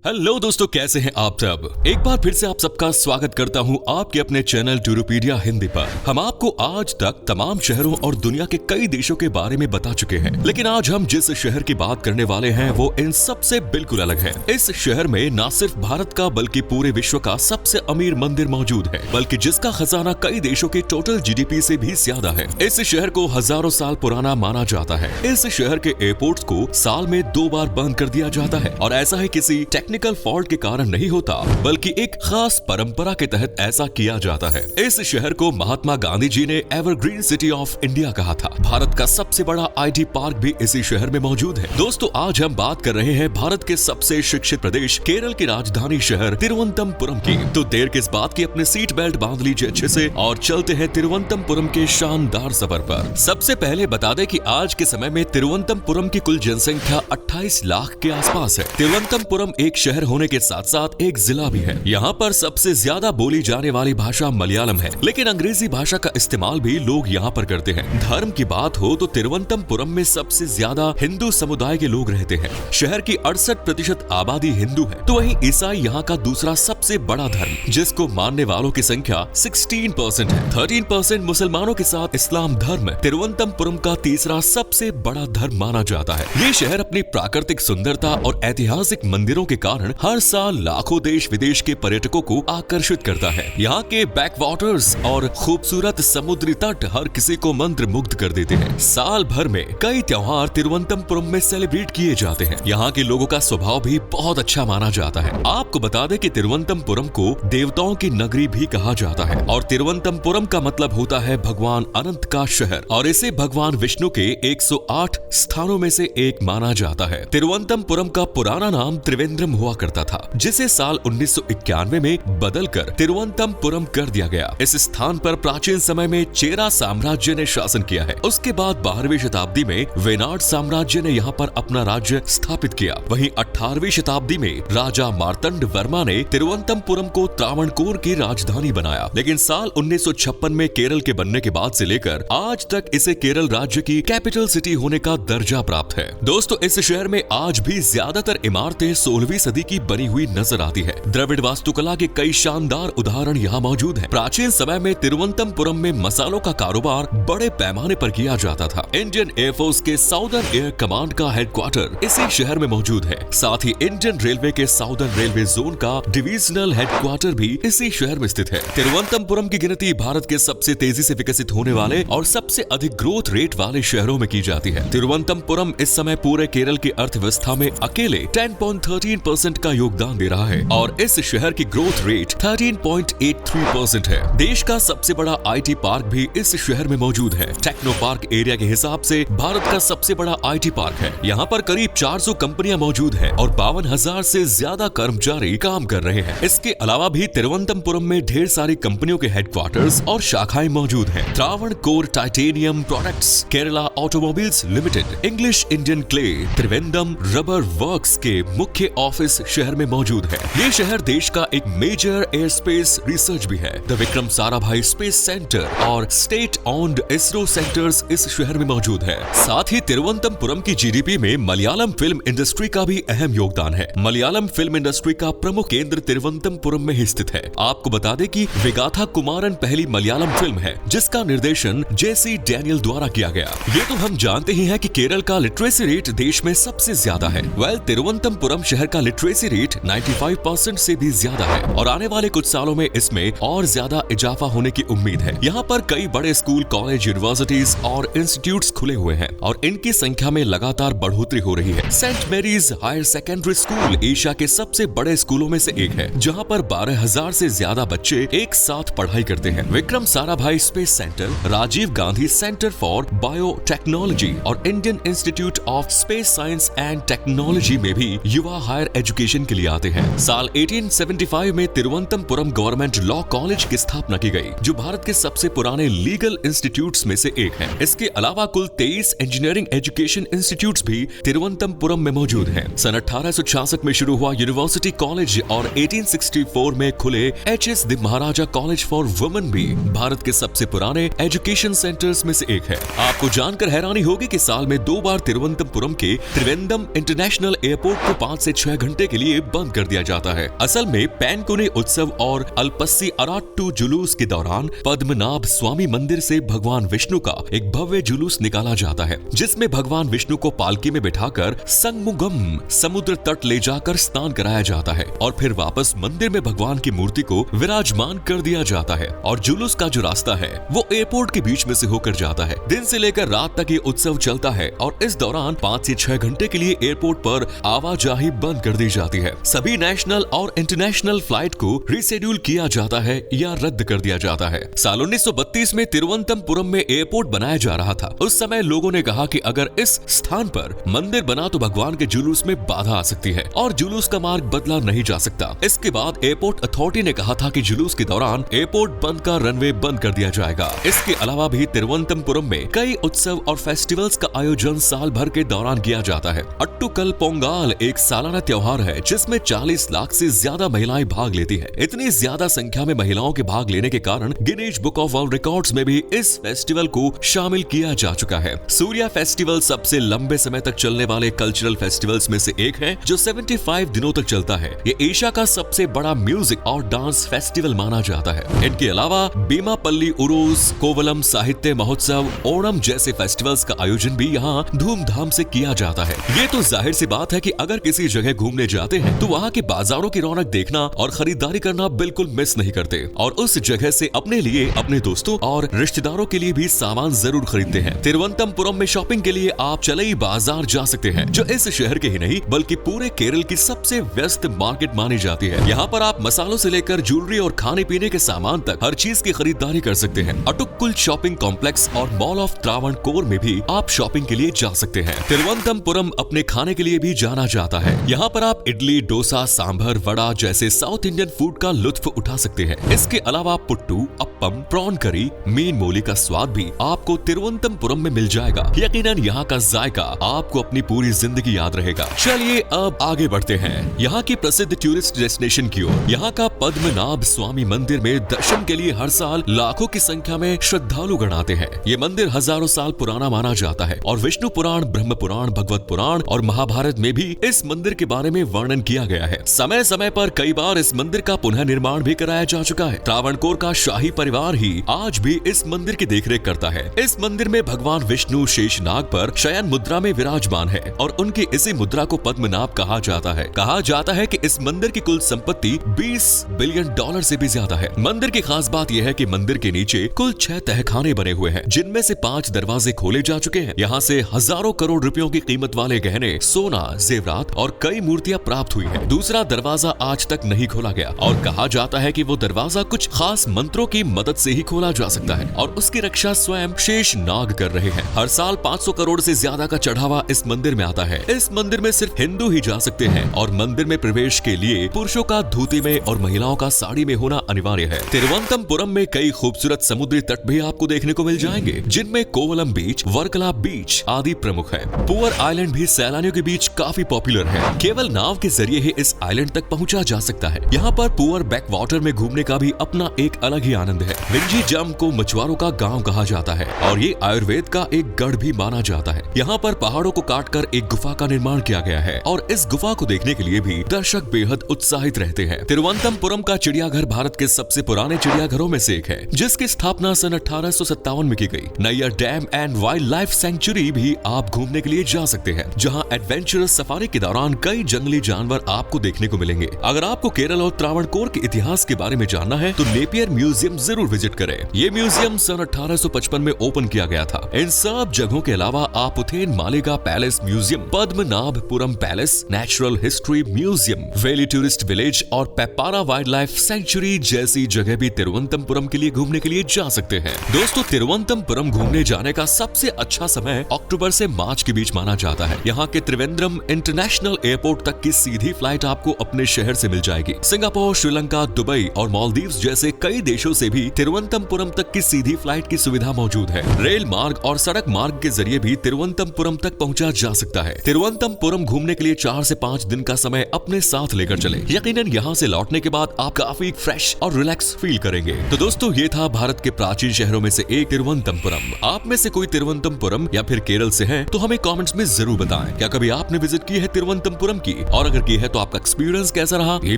Hello दोस्तों, कैसे हैं आप सब। एक बार फिर से आप सबका स्वागत करता हूं आपके अपने चैनल टूरूपीडिया हिंदी पर। हम आपको आज तक तमाम शहरों और दुनिया के कई देशों के बारे में बता चुके हैं, लेकिन आज हम जिस शहर की बात करने वाले हैं वो इन सब से बिल्कुल अलग है। इस शहर में न सिर्फ भारत का बल्कि पूरे विश्व का सबसे अमीर मंदिर मौजूद है, बल्कि जिसका खजाना कई देशों के टोटल जीडीपी से भी ज्यादा है। इस शहर को हजारों साल पुराना माना जाता है। इस शहर के एयरपोर्ट्स को साल में 2 बार बंद कर दिया जाता है, और ऐसा ही किसी टेक्निकल फॉल्ट के कारण नहीं होता, बल्कि एक खास परंपरा के तहत ऐसा किया जाता है। इस शहर को महात्मा गांधी जी ने एवरग्रीन सिटी ऑफ इंडिया कहा था। भारत का सबसे बड़ा आईटी पार्क भी इसी शहर में मौजूद है। दोस्तों, आज हम बात कर रहे हैं भारत के सबसे शिक्षित प्रदेश केरल की राजधानी शहर तिरुवनंतपुरम की। तो देर किस बात की, अपने सीट बेल्ट बांध लीजिए अच्छे से और चलते हैं तिरुवनंतपुरम के शानदार सफर पर। सबसे पहले बता दें कि आज के समय में तिरुवनंतपुरम की कुल जनसंख्या 28 लाख के आसपास है। तिरुवनंतपुरम एक शहर होने के साथ साथ एक जिला भी है। यहाँ पर सबसे ज्यादा बोली जाने वाली भाषा मलयालम है, लेकिन अंग्रेजी भाषा का इस्तेमाल भी लोग यहाँ पर करते हैं। धर्म की बात हो तो तिरुवनंतपुरम में सबसे ज्यादा हिंदू समुदाय के लोग रहते हैं। शहर की 68% आबादी हिंदू है, तो वहीं ईसाई यहाँ का दूसरा सबसे बड़ा धर्म, जिसको मानने वालों की संख्या 16% है। 13% मुसलमानों के साथ इस्लाम धर्म तिरुवनंतपुरम का तीसरा सबसे बड़ा धर्म माना जाता है। ये शहर अपनी प्राकृतिक सुंदरता और ऐतिहासिक मंदिरों के कारण हर साल लाखों देश विदेश के पर्यटकों को आकर्षित करता है। यहाँ के बैकवाटर्स और खूबसूरत समुद्री तट हर किसी को मंत्र मुग्ध कर देते हैं। साल भर में कई त्योहार तिरुवनंतपुरम में सेलिब्रेट किए जाते हैं। यहाँ के लोगों का स्वभाव भी बहुत अच्छा माना जाता है। आपको बता दें कि तिरुवनंतपुरम को देवताओं की नगरी भी कहा जाता है, और तिरुवनंतपुरम का मतलब होता है भगवान अनंत का शहर, और इसे भगवान विष्णु के 108 स्थानों में से एक माना जाता है। तिरुवनंतपुरम का पुराना नाम त्रिवेंद्रम हुआ करता था, जिसे साल 1991 में बदलकर तिरुवनंतपुरम कर दिया गया। इस स्थान पर प्राचीन समय में चेरा साम्राज्य ने शासन किया है। उसके बाद 12वीं शताब्दी में वेनाड साम्राज्य ने यहाँ पर अपना राज्य स्थापित किया। वहीं 18वीं शताब्दी में राजा मार्तंड वर्मा ने तिरुवनंतपुरम को त्रावणकोर की राजधानी बनाया, लेकिन साल 1956 में केरल के बनने के बाद से लेकर आज तक इसे केरल राज्य की कैपिटल सिटी होने का दर्जा प्राप्त है। दोस्तों, इस शहर में आज भी ज्यादातर इमारतें 16वीं सदी की बनी हुई नजर आती है। द्रविड़ वास्तुकला के कई शानदार उदाहरण यहाँ मौजूद हैं। प्राचीन समय में तिरुवनंतपुरम में मसालों का कारोबार बड़े पैमाने पर किया जाता था। इंडियन एयरफोर्स के साउदर्न एयर कमांड का हेडक्वार्टर इसी शहर में मौजूद है। साथ ही इंडियन रेलवे के साउदर्न रेलवे जोन का डिविजनल हेडक्वार्टर भी इसी शहर में स्थित है। तिरुवनंतपुरम की गिनती भारत के सबसे तेजी से विकसित होने वाले और सबसे अधिक ग्रोथ रेट वाले शहरों में की जाती है। तिरुवनंतपुरम इस समय पूरे केरल की अर्थव्यवस्था में अकेले 10.13% का योगदान दे रहा है, और इस शहर की ग्रोथ रेट 13.83% है। देश का सबसे बड़ा आईटी पार्क भी इस शहर में मौजूद है। टेक्नो पार्क एरिया के हिसाब से भारत का सबसे बड़ा आईटी पार्क है। यहाँ पर करीब 400 कंपनियां मौजूद हैं और 52,000 से ज्यादा कर्मचारी काम कर रहे हैं। इसके अलावा भी तिरुवनंतपुरम में ढेर सारी कंपनियों के हेडक्वार्टर्स और शाखाएं मौजूद हैं। Travancore titanium products, Kerala automobiles limited, English Indian clay, Trivandrum rubber works के मुख्य ऑफिस शहर में मौजूद है। ये शहर देश का एक मेजर एयर स्पेस रिसर्च भी है। The Vikram Sarabhai space centre और स्टेट ओन्ड इसरो सेंटर्स इस शहर में मौजूद है। साथ ही तिरुवनंतपुरम की जीडीपी में मलयालम फिल्म इंडस्ट्री का भी अहम योगदान है। मलयालम फिल्म इंडस्ट्री का प्रमुख केंद्र तिरुवनंतपुरम में ही स्थित है। आपको बता दें कि विगाथा कुमारन पहली मलयालम फिल्म है जिसका निर्देशन जेसी डैनियल द्वारा किया गया। ये तो हम जानते ही हैं कि केरल का लिटरेसी रेट देश में सबसे ज्यादा है। तिरुवनंतपुरम शहर का लिटरेसी रेट 95% से भी ज्यादा है, और आने वाले कुछ सालों में इसमें और ज्यादा इजाफा होने की उम्मीद है। यहाँ पर कई बड़े स्कूल, कॉलेज, यूनिवर्सिटीज और इंस्टीट्यूट्स खुले हुए हैं, और इनकी संख्या में लगातार बढ़ोतरी हो रही है। Saint Mary's higher secondary school Asia के सबसे बड़े स्कूलों में से एक है, जहाँ पर 12,000 से ज्यादा बच्चे एक साथ पढ़ाई करते हैं। Vikram Sarabhai space centre, Rajiv Gandhi centre for biotechnology और Indian institute of space science and technology में भी युवा हायर एजुकेशन के लिए आते हैं। साल 1875 में तिरुवनंतपुरम गवर्नमेंट लॉ कॉलेज की स्थापना की गई, जो भारत के सबसे पुराने लीगल इंस्टीट्यूट्स में से एक है। इसके अलावा कुल 23 इंजीनियरिंग एजुकेशन इंस्टीट्यूट्स भी तिरुवनंतपुरम में मौजूद हैं। सन 1866 में शुरू हुआ यूनिवर्सिटी कॉलेज और 1864 में खुले HS. The Maharaja college for women भी भारत के सबसे पुराने एजुकेशन सेंटर्स में से एक है। आपको जानकर हैरानी होगी कि साल में 2 बार तिरुवनंतपुरम के त्रिवेंद्रम इंटरनेशनल एयरपोर्ट को 5 से 6 घंटे घंटे के लिए बंद कर दिया जाता है। असल में पैनकुनी उत्सव और अल्पस्सी अराट्टू जुलूस के दौरान पद्मनाभ स्वामी मंदिर से भगवान विष्णु का एक भव्य जुलूस निकाला जाता है, जिसमें भगवान विष्णु को पालकी में बिठाकर संगमुगम समुद्र तट ले जाकर स्नान कराया जाता है और फिर वापस मंदिर में भगवान की मूर्ति को विराजमान कर दिया जाता है। और जुलूस का जो रास्ता है वो एयरपोर्ट के बीच में से होकर जाता है। दिन से लेकर रात तक ये उत्सव चलता है और इस दौरान 5 से 6 घंटे के लिए एयरपोर्ट पर आवाजाही बंद कर दी जाती है। सभी नेशनल और इंटरनेशनल फ्लाइट को रिशेड्यूल किया जाता है या रद्द कर दिया जाता है। साल 1932 में तिरुवनंतपुरम में एयरपोर्ट बनाया जा रहा था। उस समय लोगों ने कहा कि अगर इस स्थान पर मंदिर बना तो भगवान के जुलूस में बाधा आ सकती है और जुलूस का मार्ग बदला नहीं जा सकता। इसके बाद एयरपोर्ट अथॉरिटी ने कहा था कि जुलूस के दौरान एयरपोर्ट बंद का रनवे बंद कर दिया जाएगा। इसके अलावा भी तिरुवनंतपुरम में कई उत्सव और फेस्टिवल्स का आयोजन साल भर के दौरान किया जाता है। अट्टुकल पोंगाल एक सालाना त्योहार है जिसमें 40 लाख से ज्यादा महिलाएं भाग लेती है। इतनी ज्यादा संख्या में महिलाओं के भाग लेने के कारण Guinness book of world records में भी इस फेस्टिवल को शामिल किया जा चुका है। सूर्या फेस्टिवल सबसे लंबे समय तक चलने वाले कल्चरल फेस्टिवल्स में से एक है जो 75 दिनों तक चलता है। ये एशिया का सबसे बड़ा म्यूजिक और डांस फेस्टिवल माना जाता है। इनके अलावा बीमापल्ली उरूस, कोवलम साहित्य महोत्सव, ओणम जैसे फेस्टिवल्स का आयोजन भी यहाँ धूमधाम से किया जाता है। ये तो जाहिर सी बात है कि अगर किसी जगह घूमने जाते हैं तो वहाँ के बाजारों की रौनक देखना और खरीदारी करना बिल्कुल मिस नहीं करते और उस जगह से अपने लिए, अपने दोस्तों और रिश्तेदारों के लिए भी सामान जरूर खरीदते हैं। तिरुवनंतपुरम में शॉपिंग के लिए आप चलई बाजार जा सकते हैं, जो इस शहर के ही नहीं बल्कि पूरे केरल की सबसे व्यस्त मार्केट मानी जाती है। यहाँ पर आप मसालों से लेकर ज्वेलरी और खाने पीने के सामान तक हर चीज की खरीदारी कर सकते हैं। अटुक्कुल शॉपिंग कॉम्प्लेक्स और मॉल ऑफ त्रावणकोर में भी आप शॉपिंग के लिए जा सकते हैं। तिरुवनंतपुरम अपने खाने के लिए भी जाना जाता है। यहाँ पर आप इडली, डोसा, सांभर, वड़ा जैसे साउथ इंडियन फूड का लुत्फ उठा सकते हैं। इसके अलावा पुट्टू, अप्पम, प्रॉन करी, मीन मोली का स्वाद भी आपको तिरुवनंतपुरम में मिल जाएगा। यकीनन यहाँ का जायका आपको अपनी पूरी जिंदगी याद रहेगा। चलिए अब आगे बढ़ते हैं यहाँ की प्रसिद्ध टूरिस्ट डेस्टिनेशन की ओर। यहाँ का पद्मनाभ स्वामी मंदिर में दर्शन के लिए हर साल लाखों की संख्या में श्रद्धालु गण आते हैं। ये मंदिर हजारों साल पुराना माना जाता है और विष्णु पुराण, ब्रह्म पुराण, भगवत पुराण और महाभारत में भी इस मंदिर के बारे में वर्णन किया गया है। समय समय पर कई बार इस मंदिर का पुनः निर्माण भी कराया जा चुका है। त्रावणकोर का शाही परिवार ही आज भी इस मंदिर की देखरेख करता है। इस मंदिर में भगवान विष्णु शेषनाग पर शयन मुद्रा में विराजमान है और उनकी इसी मुद्रा को पद्मनाभ कहा जाता है। कहा जाता है कि इस मंदिर की कुल संपत्ति $20 बिलियन से भी ज्यादा है। मंदिर की खास बात यह है कि मंदिर के नीचे कुल 6 तहखाने बने हुए हैं, जिनमें से 5 दरवाजे खोले जा चुके हैं। यहाँ से हजारों करोड़ रुपयों की कीमत वाले गहने, सोना, जेवरात और कई मूर्तियां प्राप्त हुई हैं। दूसरा दरवाजा आज तक नहीं खोला गया और कहा जाता है कि वो दरवाजा कुछ खास मंत्रों की मदद से ही खोला जा सकता है और उसकी रक्षा स्वयं शेषनाग कर रहे हैं। हर साल 500 करोड़ से ज्यादा का चढ़ावा इस मंदिर में आता है। इस मंदिर में सिर्फ हिंदू ही जा सकते हैं और मंदिर में प्रवेश के लिए पुरुषों का धोती में और महिलाओं का साड़ी में होना अनिवार्य है। तिरुवनंतपुरम में कई खूबसूरत समुद्री तट भी आपको देखने को मिल जाएंगे, जिनमें कोवलम बीच, वर्कला बीच आदि प्रमुख है। पुअर आइलैंड भी सैलानियों के बीच काफी पॉपुलर है। केवल नाव के जरिए ही इस आइलैंड तक पहुंचा जा सकता है। यहाँ पर पुअर बैक वाटर में घूमने का भी अपना एक अलग ही आनंद है। विंजी जम को मछुआरों का गांव कहा जाता है और ये आयुर्वेद का एक गढ़ भी माना जाता है। यहाँ पर पहाड़ों को काटकर एक गुफा का निर्माण किया गया है और इस गुफा को देखने के लिए भी दर्शक बेहद उत्साहित रहते हैं। तिरुवनंतपुरम का चिड़ियाघर भारत के सबसे पुराने चिड़ियाघरों में से एक है, जिसकी स्थापना सन 1857 में की गई। Neyyar dam and wildlife sanctuary भी आप घूमने के लिए जा सकते हैं, जहां एडवेंचरस सफारी के दौरान कई जंगली जानवर आपको देखने को मिलेंगे। अगर आपको केरल और त्रावणकोर के इतिहास के बारे में जानना है तो नेपियर म्यूजियम जरूर विजिट करें। ये म्यूजियम सन 1855 में ओपन किया गया था। इन सब जगहों के अलावा आप उथेन Malika palace museum, Padmanabhapuram palace, natural history museum, Veli tourist village और पेपारा वाइल्ड लाइफ सेंचुरी जैसी जगह भी तिरुवनंतपुरम के लिए घूमने के लिए जा सकते हैं। दोस्तों, तिरुवनंतपुरम घूमने जाने का सबसे अच्छा समय अक्टूबर से मार्च के बीच माना जाता है। यहाँ के त्रिवेंद्रम इंटरनेशनल एयरपोर्ट तक की सीधी फ्लाइट आपको अपने शहर से मिल जाएगी। सिंगापुर, श्रीलंका, दुबई और मालदीव्स जैसे कई देशों से भी तिरुवनंतपुरम तक की सीधी फ्लाइट की सुविधा मौजूद है। रेल मार्ग और सड़क मार्ग के जरिए भी तिरुवनंतपुरम तक पहुंचा जा सकता है। तिरुवनंतपुरम घूमने के लिए 4 से 5 दिन का समय अपने साथ लेकर चले। यकीनन यहाँ से लौटने के बाद आप काफी फ्रेश और रिलैक्स फील करेंगे। तो दोस्तों, ये था भारत के प्राचीन शहरों में से एक तिरुवनंतपुरम। आप में से कोई तिरुवनंतपुरम या फिर केरल से है तो हमें कमेंट्स में जरूर बताएं। क्या कभी आपने विजिट की है तिरुवनंतपुरम की? और अगर की है तो आपका एक्सपीरियंस कैसा रहा ये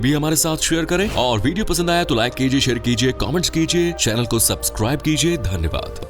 भी हमारे साथ शेयर करें। और वीडियो पसंद आया तो लाइक कीजिए, शेयर कीजिए, कमेंट्स कीजिए, चैनल को सब्सक्राइब कीजिए। धन्यवाद।